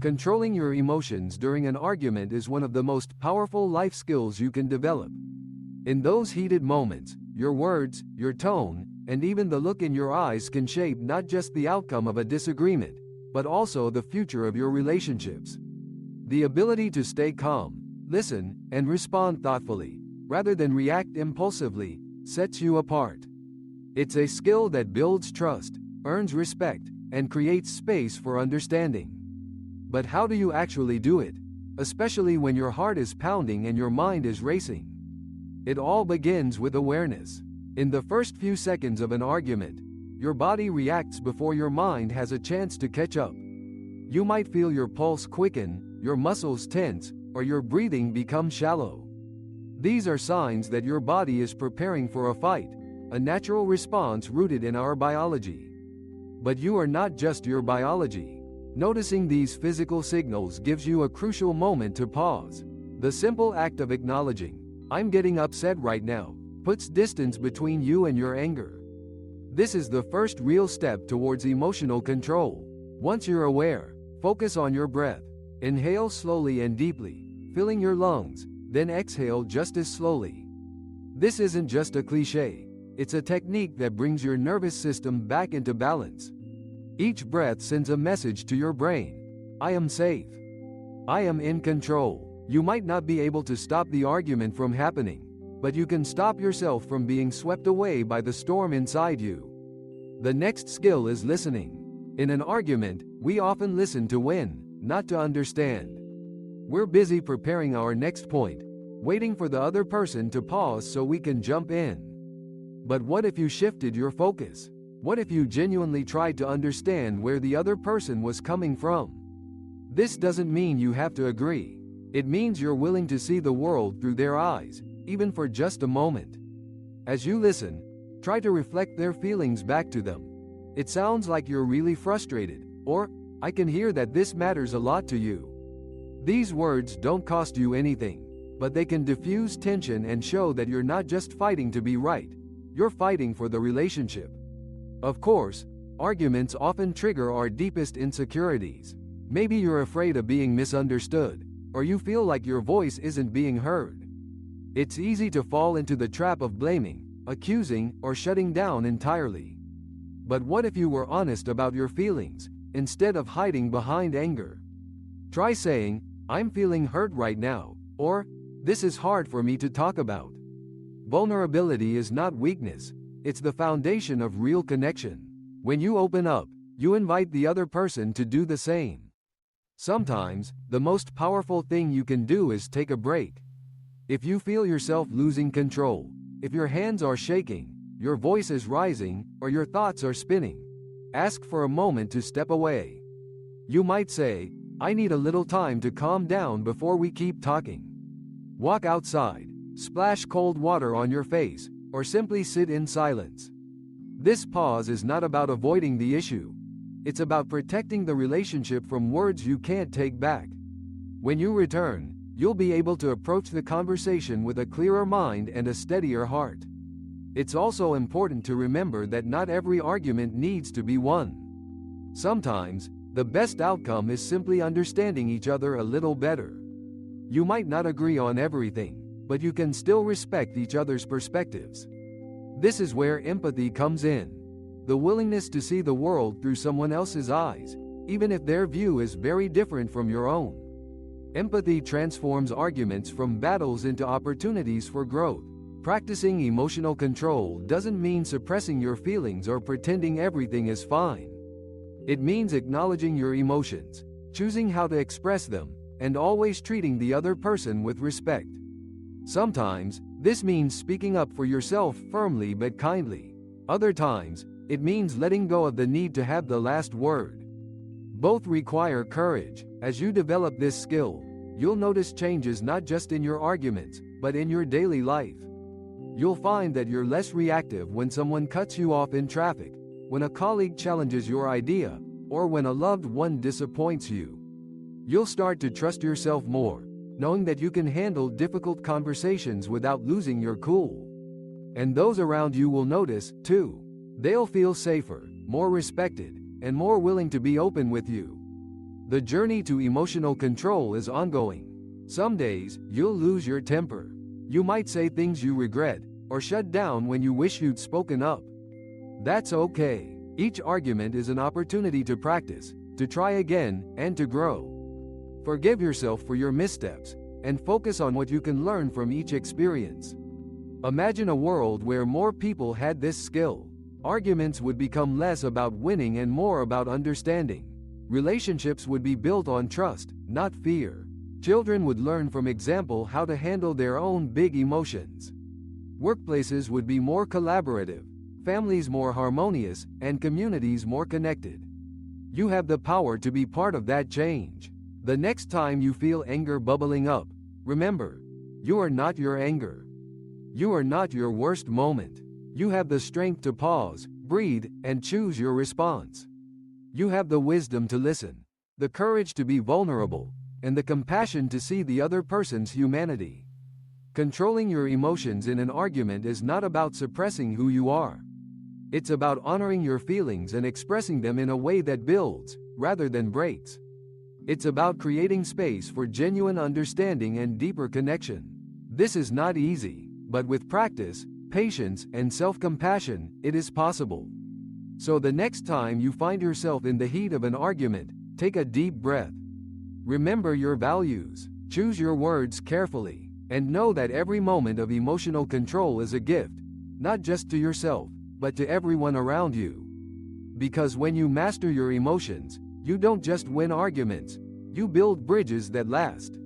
Controlling your emotions during an argument is one of the most powerful life skills you can develop. In those heated moments, your words, your tone, and even the look in your eyes can shape not just the outcome of a disagreement, but also the future of your relationships. The ability to stay calm, listen, and respond thoughtfully, rather than react impulsively, sets you apart. It's a skill that builds trust, earns respect, and creates space for understanding. But how do you actually do it? Especially when your heart is pounding and your mind is racing. It all begins with awareness. In the first few seconds of an argument, your body reacts before your mind has a chance to catch up. You might feel your pulse quicken, your muscles tense, or your breathing become shallow. These are signs that your body is preparing for a fight, a natural response rooted in our biology. But you are not just your biology. Noticing these physical signals gives you a crucial moment to pause. The simple act of acknowledging, "I'm getting upset right now," puts distance between you and your anger. This is the first real step towards emotional control. Once you're aware, focus on your breath. Inhale slowly and deeply, filling your lungs, then exhale just as slowly. This isn't just a cliché. It's a technique that brings your nervous system back into balance. Each breath sends a message to your brain. I am safe. I am in control. You might not be able to stop the argument from happening, but you can stop yourself from being swept away by the storm inside you. The next skill is listening. In an argument, we often listen to win, not to understand. We're busy preparing our next point, waiting for the other person to pause so we can jump in. But what if you shifted your focus? What if you genuinely tried to understand where the other person was coming from? This doesn't mean you have to agree. It means you're willing to see the world through their eyes, even for just a moment. As you listen, try to reflect their feelings back to them. It sounds like you're really frustrated, or, I can hear that this matters a lot to you. These words don't cost you anything, but they can diffuse tension and show that you're not just fighting to be right, you're fighting for the relationship. Of course, arguments often trigger our deepest insecurities. Maybe you're afraid of being misunderstood, or you feel like your voice isn't being heard. It's easy to fall into the trap of blaming, accusing, or shutting down entirely. But what if you were honest about your feelings, instead of hiding behind anger? Try saying, "I'm feeling hurt right now," or, "This is hard for me to talk about." Vulnerability is not weakness. It's the foundation of real connection. When you open up, you invite the other person to do the same. Sometimes, the most powerful thing you can do is take a break. If you feel yourself losing control, if your hands are shaking, your voice is rising, or your thoughts are spinning, ask for a moment to step away. You might say, "I need a little time to calm down before we keep talking." Walk outside, splash cold water on your face, or simply sit in silence. This pause is not about avoiding the issue. It's about protecting the relationship from words you can't take back. When you return, you'll be able to approach the conversation with a clearer mind and a steadier heart. It's also important to remember that not every argument needs to be won. Sometimes, the best outcome is simply understanding each other a little better. You might not agree on everything, but you can still respect each other's perspectives. This is where empathy comes in. The willingness to see the world through someone else's eyes, even if their view is very different from your own. Empathy transforms arguments from battles into opportunities for growth. Practicing emotional control doesn't mean suppressing your feelings or pretending everything is fine. It means acknowledging your emotions, choosing how to express them, and always treating the other person with respect. Sometimes, this means speaking up for yourself firmly but kindly. Other times, it means letting go of the need to have the last word. Both require courage. As you develop this skill, you'll notice changes not just in your arguments, but in your daily life. You'll find that you're less reactive when someone cuts you off in traffic, when a colleague challenges your idea, or when a loved one disappoints you. You'll start to trust yourself more, knowing that you can handle difficult conversations without losing your cool. And those around you will notice, too. They'll feel safer, more respected, and more willing to be open with you. The journey to emotional control is ongoing. Some days, you'll lose your temper. You might say things you regret, or shut down when you wish you'd spoken up. That's okay. Each argument is an opportunity to practice, to try again, and to grow. Forgive yourself for your missteps, and focus on what you can learn from each experience. Imagine a world where more people had this skill. Arguments would become less about winning and more about understanding. Relationships would be built on trust, not fear. Children would learn from example how to handle their own big emotions. Workplaces would be more collaborative, families more harmonious, and communities more connected. You have the power to be part of that change. The next time you feel anger bubbling up, remember, you are not your anger. You are not your worst moment. You have the strength to pause, breathe, and choose your response. You have the wisdom to listen, the courage to be vulnerable, and the compassion to see the other person's humanity. Controlling your emotions in an argument is not about suppressing who you are. It's about honoring your feelings and expressing them in a way that builds, rather than breaks. It's about creating space for genuine understanding and deeper connection. This is not easy, but with practice, patience, and self-compassion, it is possible. So the next time you find yourself in the heat of an argument, take a deep breath. Remember your values, choose your words carefully, and know that every moment of emotional control is a gift, not just to yourself, but to everyone around you. Because when you master your emotions, you don't just win arguments, you build bridges that last.